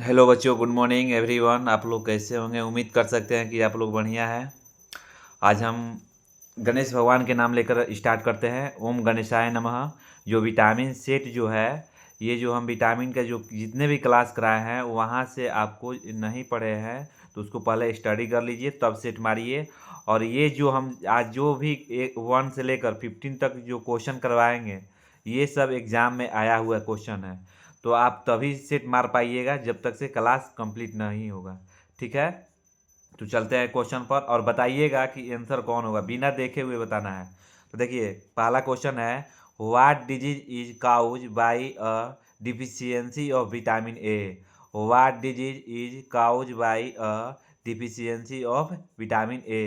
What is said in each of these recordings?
Hello बच्चों, good morning everyone. आप लोग कैसे होंगे? उम्मीद कर सकते हैं कि आप लोग बढ़िया हैं। आज हम गणेश भगवान के नाम लेकर स्टार्ट करते हैं। ओम गणेशाय नमः। जो विटामिन सेट जो है, ये जो हम विटामिन का जो जितने भी क्लास कराए हैं वहाँ से आपको नहीं पढ़े हैं तो उसको पहले स्टडी कर लीजिए, तब सेट मारिए। और ये जो हम आज जो भी 1 से लेकर 15 तक जो क्वेश्चन करवाएंगे, ये सब एग्ज़ाम में आया हुआ क्वेश्चन है। तो आप तभी सेट मार पाइएगा जब तक से क्लास कंप्लीट नहीं होगा। ठीक है, तो चलते हैं क्वेश्चन पर और बताइएगा कि आंसर कौन होगा, बिना देखे हुए बताना है। तो देखिए, पहला क्वेश्चन है, what disease is cause by a deficiency of vitamin A. What disease is cause by a deficiency of vitamin A.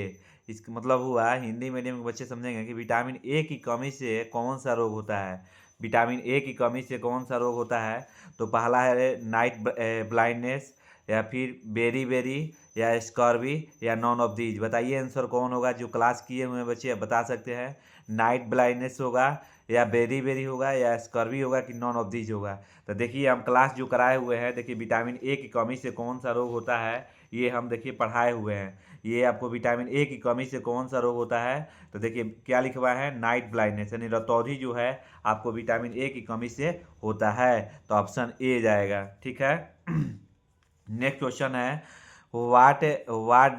इसका मतलब हुआ, हिंदी मीडियम के बच्चे समझेंगे कि विटामिन ए की कमी से कौन सा रोग होता है। विटामिन ए की कमी से कौन सा रोग होता है? तो पहला है नाइट ब्लाइंडनेस, या फिर बेरी बेरी, या स्कॉर्बी, या नॉन ऑफ दीज। बताइए आंसर कौन होगा। जो क्लास किए हुए बच्चे बता सकते हैं। नाइट ब्लाइंडनेस होगा, या बेरी बेरी होगा, या स्कॉर्बी होगा, कि नॉन ऑफ दीज होगा। तो देखिए, हम क्लास जो कराए हुए हैं, देखिए विटामिन ए की कमी से कौन सा रोग होता है, ये हम देखिए पढ़ाए हुए हैं। ये आपको विटामिन ए की कमी से कौन सा रोग होता है, तो देखिए क्या लिखा हुआ है, नाइट ब्लाइंडनेस, यानी रतौंधी जो है आपको विटामिन ए की कमी से होता है। तो ऑप्शन ए जाएगा। ठीक है। नेक्स्ट क्वेश्चन है, what what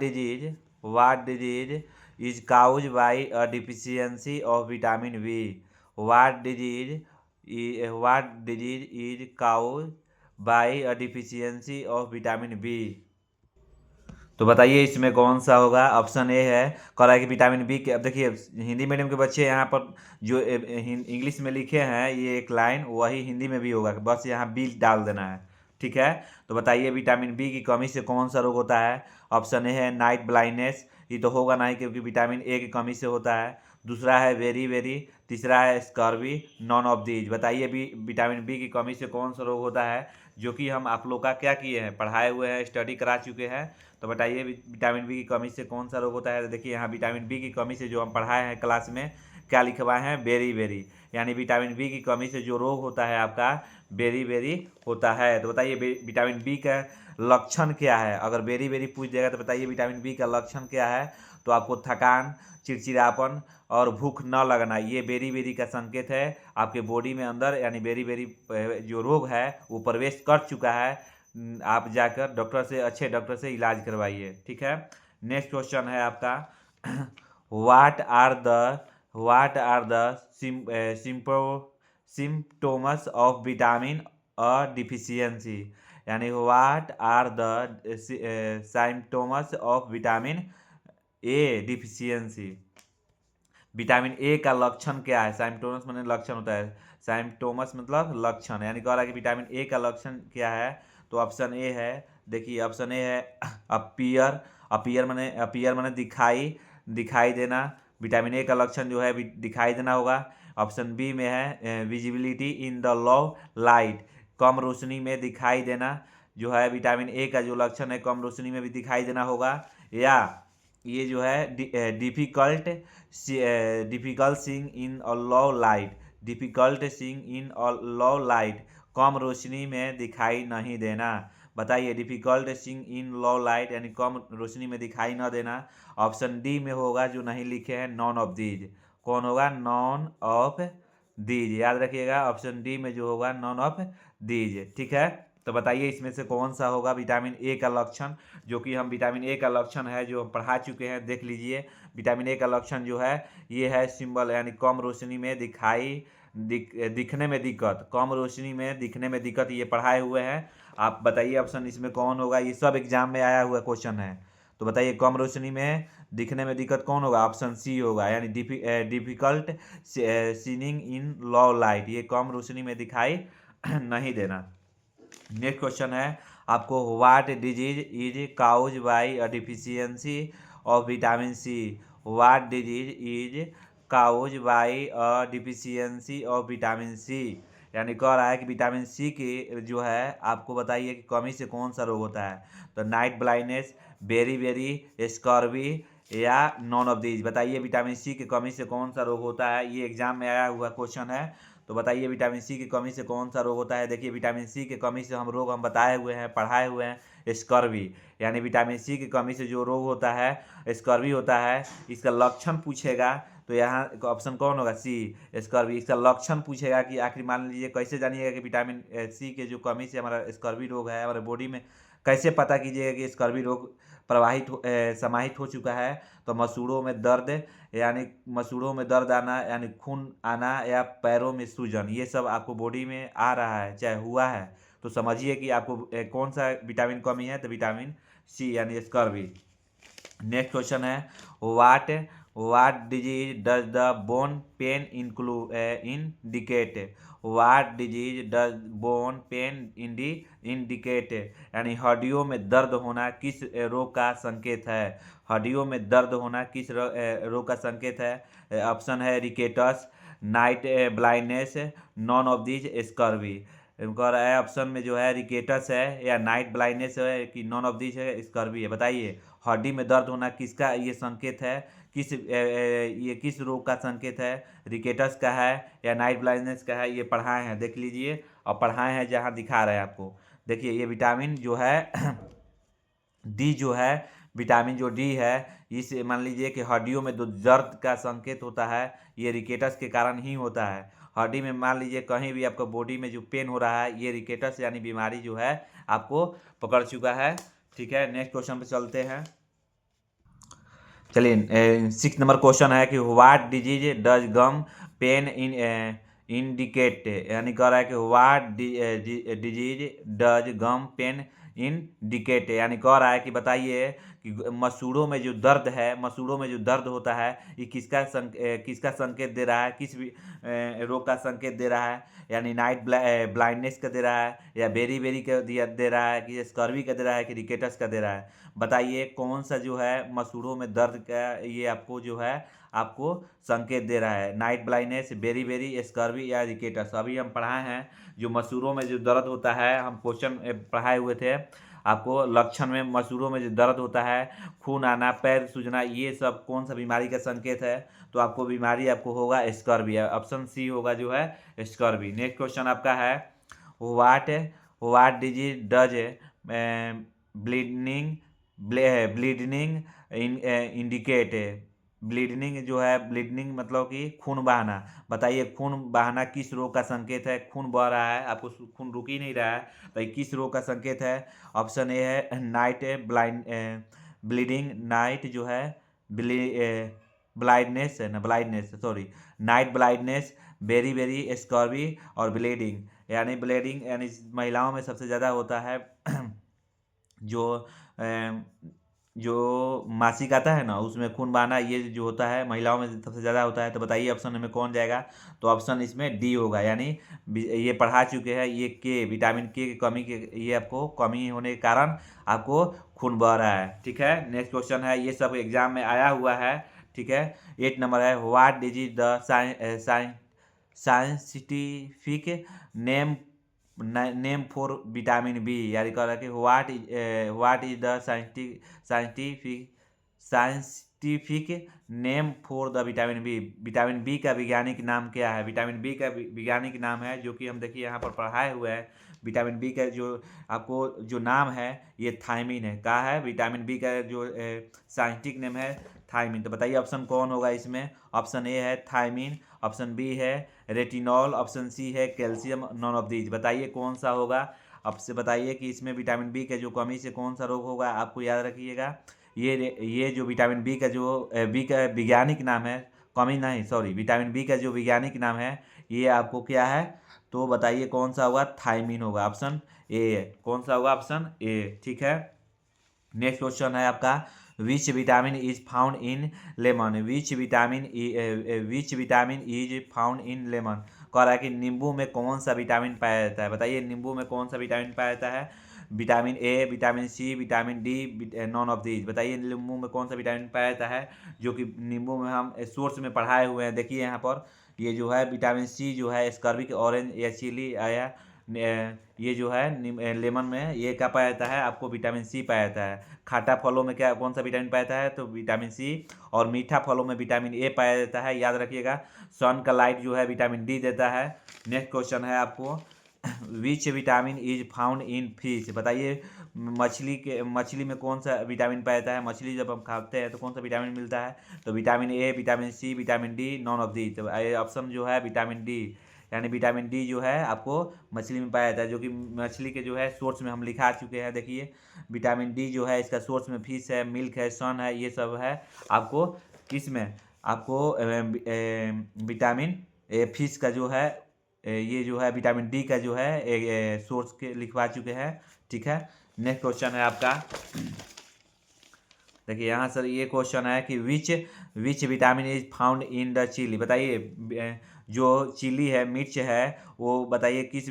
disease is cause by a deficiency of vitamin B. What disease is cause by a deficiency of vitamin B. तो बताइए इसमें कौन सा होगा। ऑप्शन ए है, कह रहा है कि विटामिन बी के। अब देखिए, हिंदी मीडियम के बच्चे यहाँ पर जो इंग्लिश में लिखे हैं ये एक लाइन, वही हिंदी में भी होगा, बस यहाँ बी डाल देना है। ठीक है। तो बताइए विटामिन बी की कमी से कौन सा रोग होता है। ऑप्शन ए है नाइट ब्लाइंडनेस, ये तो होगा नहीं क्योंकि विटामिन ए की कमी से होता है। दूसरा है वेरी वेरी, तीसरा है स्कॉर्बी, नॉन ऑफ दीज। बताइए भी विटामिन बी की कमी से कौन सा रोग होता है, जो कि हम आप लोग का क्या किए हैं, पढ़ाए हुए हैं, स्टडी करा चुके हैं। तो बताइए विटामिन बी की कमी से कौन सा रोग होता है। तो देखिए यहाँ विटामिन बी की कमी से जो हम पढ़ाए हैं क्लास में, क्या लिखवाए हैं, बेरी बेरी। यानी विटामिन बी की कमी से जो रोग होता है आपका, बेरी बेरी होता है। तो बताइए विटामिन बी का लक्षण क्या है। अगर बेरी बेरी पूछ देगा तो बताइए विटामिन बी का लक्षण क्या है। तो आपको थकान, चिड़चिड़ापन और भूख न लगना, ये बेरी बेरी का संकेत है आपके बॉडी में अंदर। यानी बेरी बेरी जो रोग है वो प्रवेश कर चुका है। आप जाकर डॉक्टर से, अच्छे डॉक्टर से इलाज करवाइए। ठीक है। नेक्स्ट क्वेश्चन है आपका, what are the what are the symptoms of vitamin A deficiency. यानी what are the symptoms of vitamin A deficiency. Vitamin A का लक्षण क्या है। साइम्टोमस मतलब लक्षण होता है, साइम्टोमस मतलब लक्षण, यानी कह रहा है कि विटामिन ए का लक्षण क्या है। तो ऑप्शन ए है, देखिए ऑप्शन ए है अपीयर। अपीयर माने दिखाई, दिखाई देना। विटामिन ए का लक्षण जो है दिखाई देना होगा। ऑप्शन बी में है visibility in the low light, कम रोशनी में दिखाई देना जो है विटामिन ए का जो लक्षण है, कम रोशनी में भी दिखाई देना होगा। या ये जो है difficult seeing in a low light, difficult seeing in a low light, कम रोशनी में दिखाई नहीं देना। बताइए difficult seeing in low light यानी कम रोशनी में दिखाई न देना। ऑप्शन डी में होगा, जो नहीं लिखे हैं, नॉन ऑफ दीज। कौन होगा, नॉन ऑफ दीज, याद रखिएगा। ऑप्शन डी में जो होगा नॉन ऑफ दीज। ठीक है। तो बताइए इसमें से कौन सा होगा विटामिन ए का लक्षण, जो कि हम विटामिन ए का लक्षण है जो हम पढ़ा चुके हैं, देख लीजिए। विटामिन ए का लक्षण जो है ये है सिंबल, यानी कम रोशनी में दिखने में दिक्कत, कम रोशनी में दिखने में दिक्कत, ये पढ़ाए हुए हैं। आप बताइए ऑप्शन इसमें कौन होगा। ये सब एग्जाम में आया हुआ क्वेश्चन है। तो बताइए कम रोशनी में दिखने में दिक्कत कौन होगा। ऑप्शन सी होगा, यानी डिफिकल्ट सीनिंग इन लो लाइट, ये कम रोशनी में दिखाई नहीं देना। नेक्स्ट क्वेश्चन है आपको, what disease is cause by a deficiency of vitamin C. What disease is cause by a deficiency of vitamin C. यानी कह रहा है कि विटामिन सी की जो है आपको बताइए कि कमी से कौन सा रोग होता है। तो नाइट ब्लाइंडनेस, बेरी बेरी, स्कॉर्बी, या नॉन ऑफ दीज। बताइए विटामिन सी की कमी से कौन सा रोग होता है। ये एग्जाम में आया हुआ क्वेश्चन है। तो बताइए विटामिन सी की कमी से कौन सा रोग होता है। देखिए विटामिन सी की कमी से हम बताए हुए हैं, पढ़ाए हुए हैं, स्कर्वी। यानी विटामिन सी की कमी से जो रोग होता है स्कर्वी होता है। इसका लक्षण पूछेगा तो यहाँ ऑप्शन कौन होगा, सी, स्कर्वी। इसका लक्षण पूछेगा कि आखिर मान लीजिए कैसे जानिएगा कि विटामिन सी के जो कमी से हमारा स्कर्वी रोग है हमारे बॉडी में, कैसे पता कीजिएगा कि स्कर्वी रोग समाहित हो चुका है। तो मसूड़ों में दर्द, यानी मसूड़ों में दर्द आना, यानी खून आना, या पैरों में सूजन, ये सब आपको बॉडी में आ रहा है चाहे हुआ है तो समझिए कि आपको कौन सा विटामिन कमी है, तो विटामिन सी यानी स्कर्वी। नेक्स्ट क्वेश्चन है what disease does the bone pen indicate. What disease does bone pen indicate, यानी हड्डियों में दर्द होना किस रोग का संकेत है। हड्डियों में दर्द होना किस रोग का संकेत है। ऑप्शन है rickets, night blindness, none of this scurvy. कह रहा है ऑप्शन में जो है रिकेटस है, या नाइट ब्लाइंडनेस है, कि नॉन ऑफ दिस है, स्कर्वी है। बताइए हड्डी में दर्द होना किसका ये संकेत है, ये किस रोग का संकेत है। रिकेटस का है या नाइट ब्लाइंडनेस का है, ये पढ़ाए हैं, देख लीजिए। और पढ़ाए हैं जहाँ दिखा रहे हैं आपको। देखिए ये विटामिन जो है डी जो है, विटामिन जो डी है, इस मान लीजिए कि हड्डियों में जो दर्द का संकेत होता है ये रिकेटस के कारण ही होता है। हड्डी में मान लीजिए कहीं भी आपको बॉडी में जो पेन हो रहा है ये रिकेटस यानी बीमारी जो है आपको पकड़ चुका है। ठीक है, नेक्स्ट क्वेश्चन पे चलते हैं। चलिए 6 नंबर क्वेश्चन है कि what disease does gum pain indicate, यानी कह रहा है कि what disease does gum pain indicate, यानी कह रहा है कि बताइए कि मसूड़ों में जो दर्द है, मसूड़ों में जो दर्द होता है ये किसका संकेत दे रहा है, किस रोग का संकेत दे रहा है। यानी नाइट ब्लाइंडनेस का दे रहा है, या बेरी बेरी का दे रहा है, कि स्कर्वी का दे रहा है, कि रिकेटस का दे रहा है। बताइए कौन सा जो है मसूड़ों में दर्द का ये आपको जो है आपको संकेत दे रहा है। Night blindness, beri beri, scurvy, या रिकेटस। अभी हम पढ़ाए हैं जो मसूड़ों में जो दर्द होता है, हम क्वेश्चन पढ़ाए हुए थे आपको। लक्षण में मसूड़ों में जो दर्द होता है, खून आना, पैर सूजना, ये सब कौन सा बीमारी का संकेत है। तो आपको बीमारी आपको होगा स्कर्वी, ऑप्शन सी होगा जो है स्कर्वी। नेक्स्ट क्वेश्चन आपका है what what disease does bleeding bleeding indicate. Bleeding जो है, ब्लीडिंग मतलब कि खून बहाना। बताइए खून बहाना किस रोग का संकेत है। खून बह रहा है, आपको खून रुक ही नहीं रहा है, तो ये किस रोग का संकेत है। ऑप्शन ए है नाइट ब्लीडिंग, नाइट जो है ब्लाइंडनेस है ना, blindness sorry, night blindness, beri beri, scurvy, और ब्लीडिंग। यानी ब्लीडिंग यानी महिलाओं में सबसे ज़्यादा होता है जो जो मासिक आता है ना उसमें खून बहाना, ये जो होता है महिलाओं में सबसे ज़्यादा होता है। तो बताइए ऑप्शन में कौन जाएगा। तो ऑप्शन इसमें डी होगा, यानी ये पढ़ा चुके हैं, ये के विटामिन के की कमी के, ये आपको कमी होने के कारण आपको खून बह रहा है। ठीक है, नेक्स्ट क्वेश्चन है, ये सब एग्जाम में आया हुआ है। ठीक है, 8 नंबर है what disease the scientific name for vitamin B, यानी कह रहा है कि what is the scientific name for the vitamin B. Vitamin B का वैज्ञानिक नाम क्या है। विटामिन बी का वैज्ञानिक नाम है जो कि हम देखिए यहाँ पर पढ़ाए हुए हैं। विटामिन बी का जो आपको जो नाम है ये थायमिन है। कहा है विटामिन बी का जो साइंटिफिक नेम है थायमिन। तो बताइए ऑप्शन कौन होगा इसमें। ऑप्शन ए है थायमिन, ऑप्शन बी है रेटिनॉल, ऑप्शन सी है कैल्शियम, नॉन ऑफ दीज। बताइए कौन सा होगा। आपसे बताइए कि इसमें विटामिन बी के जो कमी से कौन सा रोग होगा। आपको याद रखिएगा ये जो विटामिन बी का जो बी का वैज्ञानिक नाम है, कमी नहीं सॉरी, विटामिन बी का जो वैज्ञानिक नाम है ये आपको क्या है। तो बताइए कौन सा होगा, थायमिन होगा, ऑप्शन ए। कौन सा होगा, ऑप्शन ए। ठीक है, नेक्स्ट क्वेश्चन है आपका विच vitamin is found in lemon. Which vitamin is found in lemon. कह रहा है कि नींबू में कौन सा विटामिन पाया जाता है। बताइए नींबू में कौन सा विटामिन पाया जाता है। Vitamin A, vitamin C, vitamin D, none of these. बताइए नींबू में कौन सा विटामिन पाया जाता है, जो कि नींबू में हम सोर्स में पढ़ाए हुए हैं। देखिए यहाँ पर ये जो है विटामिन सी जो है स्कर्बिक, ऑरेंज या चिली, या ये जो है लेमन में ये क्या पाया जाता है, आपको विटामिन सी पाया जाता है। खाटा फलों में क्या कौन सा विटामिन पाया जाता है, तो विटामिन सी। और मीठा फलों में विटामिन ए पाया जाता है, याद रखिएगा। सन का लाइट जो है विटामिन डी देता है। नेक्स्ट क्वेश्चन है आपको, विच vitamin is found in fish, बताइए मछली में कौन सा विटामिन पाया जाता है। मछली जब हम खाते हैं तो कौन सा विटामिन मिलता है, तो vitamin A, vitamin C, vitamin D, none of the. तो ऑप्शन जो है विटामिन डी, यानी विटामिन डी जो है आपको मछली में पाया जाता है, जो कि मछली के जो है सोर्स में हम लिखा चुके हैं। देखिए विटामिन डी जो है इसका सोर्स में फिश है, मिल्क है, सन है, ये सब है आपको किस में, आपको विटामिन फिश का जो है ये जो है विटामिन डी का जो है सोर्स के लिखवा चुके हैं। ठीक है, नेक्स्ट क्वेश्चन है आपका, देखिए यहाँ सर ये क्वेश्चन है कि which vitamin is found in the chili, बताइए जो चिली है, मिर्च है, वो बताइए किस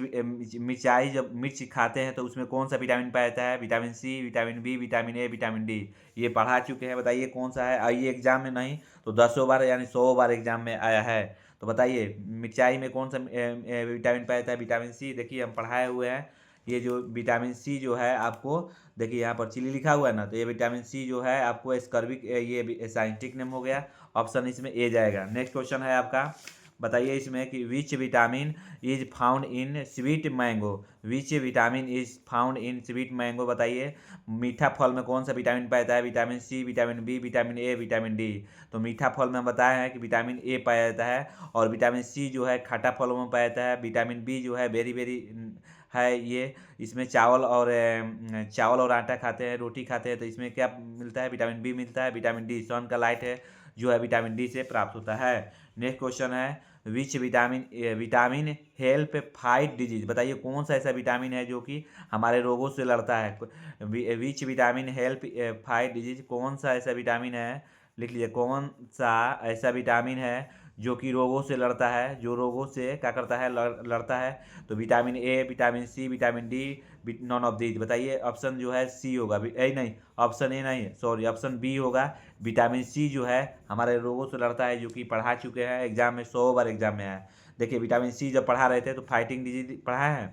मिर्चाई जब मिर्च खाते हैं तो उसमें कौन सा विटामिन पाया जाता है, vitamin C, vitamin B, vitamin A, vitamin D. ये पढ़ा चुके हैं, बताइए कौन सा है। आइए एग्जाम में नहीं तो 10 बार यानी 100 बार एग्जाम में आया है। तो बताइए मिर्चाई में कौन सा विटामिन पाया जाता है, विटामिन सी। देखिए हम पढ़ाए हुए हैं, ये जो विटामिन सी जो है आपको, देखिए यहाँ पर चिली लिखा हुआ है ना, तो ये विटामिन सी जो है आपको स्कर्विक, ये साइंटिफिक नेम हो गया। ऑप्शन इसमें ए जाएगा। नेक्स्ट क्वेश्चन है आपका, बताइए इसमें कि which vitamin is found in sweet mango, which vitamin is found in sweet mango, बताइए मीठा फल में कौन सा विटामिन पाया जाता है, vitamin C, vitamin B, vitamin A, vitamin D. तो मीठा फल में बताया है कि विटामिन ए पाया जाता है, और विटामिन सी जो है खट्टा फलों में पाया जाता है। विटामिन बी जो है वेरी वेरी है, ये इसमें चावल और आटा खाते हैं, रोटी खाते हैं, तो इसमें क्या मिलता है, विटामिन बी मिलता है। विटामिन डी सन का लाइट है जो है विटामिन डी से प्राप्त होता है। नेक्स्ट क्वेश्चन है, which vitamin help fight disease, बताइए कौन सा ऐसा विटामिन है जो कि हमारे रोगों से लड़ता है। Which vitamin help fight disease, कौन सा ऐसा विटामिन है, लिख लीजिए कौन सा ऐसा विटामिन है जो कि रोगों से लड़ता है, जो रोगों से क्या करता है, लड़ता है। तो vitamin A, vitamin C, vitamin D, none of these, बताइए ऑप्शन जो है सी होगा। नहीं, ऑप्शन ए नहीं, सॉरी, ऑप्शन बी होगा। विटामिन सी जो है हमारे रोगों से लड़ता है, जो कि पढ़ा चुके हैं एग्जाम में, 100 बार एग्जाम में है। देखिए विटामिन सी जब पढ़ा रहे थे तो फाइटिंग डिजीज पढ़ा है,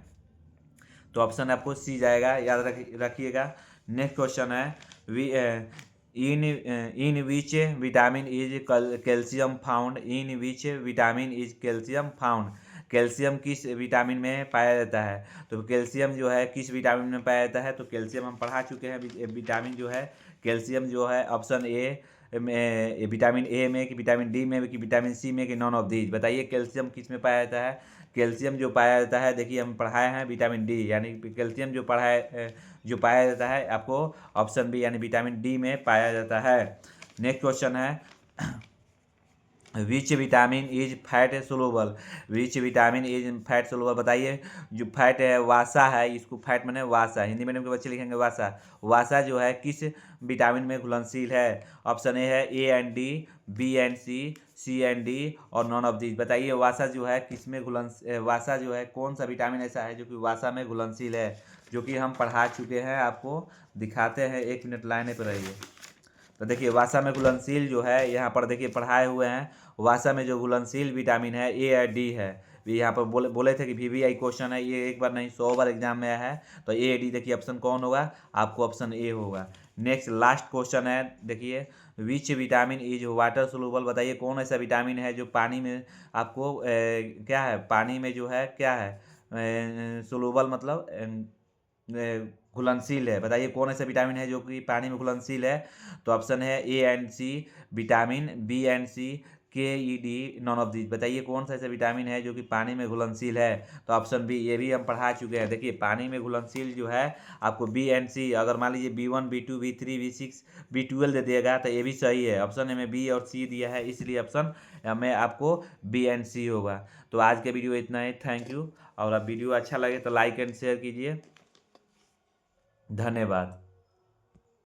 तो ऑप्शन आपको सी जाएगा, याद रखिएगा। नेक्स्ट क्वेश्चन है, in which vitamin is calcium found, in which vitamin is calcium found, calcium किस विटामिन में पाया जाता है। तो कैल्शियम जो है किस विटामिन में पाया जाता है, तो कैल्शियम हम पढ़ा चुके हैं। विटामिन जो है कैल्शियम जो है ऑप्शन ए में, विटामिन ए में कि विटामिन डी में कि विटामिन सी में कि नॉन ऑफ दीज, बताइए कैल्शियम किस में पाया जाता है। कैल्शियम जो पाया जाता है, देखिए हम पढ़ाए हैं विटामिन डी, यानी कैल्शियम जो पाया जाता है आपको ऑप्शन बी यानी विटामिन डी में पाया जाता है। नेक्स्ट क्वेश्चन है, विच vitamin is fat soluble, which vitamin is fat soluble, बताइए जो फैट है वासा है, इसको फैट मैंने वासा, हिंदी मीडियम के बच्चे लिखेंगे वासा, वासा जो है किस विटामिन में घुलनशील है। Option A and D, B and C and D, और नॉन ऑफ दीज, बताइए वासा जो है किस में वासा जो है कौन सा विटामिन ऐसा है जो कि वासा में घुलनशील है, जो कि हम पढ़ा चुके हैं, आपको दिखाते हैं, 1 मिनट लाइने पर रहिए। तो देखिए वासा में घुलनशील जो है यहाँ पर देखिए पढ़ाए हुए हैं, वासा में जो घुलनशील विटामिन है ए या डी है। यहाँ पर बोले थे कि VVI क्वेश्चन है, ये एक बार नहीं 100 बार एग्जाम में आया है, तो ए डी देखिए ऑप्शन कौन होगा, आपको ऑप्शन ए होगा। नेक्स्ट लास्ट क्वेश्चन है, देखिए विच विटामिन इज वाटर सोलूबल, बताइए कौन ऐसा विटामिन है जो पानी में आपको क्या है, पानी में जो है क्या है सोलूबल, मतलब घुलनशील है, बताइए कौन ऐसा विटामिन है जो कि पानी में घुलनशील है। तो ऑप्शन है A and C, vitamin B and C, K E D, none of these, बताइए कौन सा ऐसा विटामिन है जो कि पानी में घुलनशील है। तो ऑप्शन बी, ये भी हम पढ़ा चुके हैं। देखिए पानी में घुलनशील जो है आपको बी एंड सी, अगर मान लीजिए B1, B2, B3, B6, B12 दे दिएगा तो ये भी सही है। ऑप्शन ए में बी और सी दिया है, इसलिए ऑप्शन में आपको बी एंड सी होगा। तो आज के वीडियो इतना ही, थैंक यू। और अब वीडियो अच्छा लगे तो लाइक एंड शेयर कीजिए, धन्यवाद।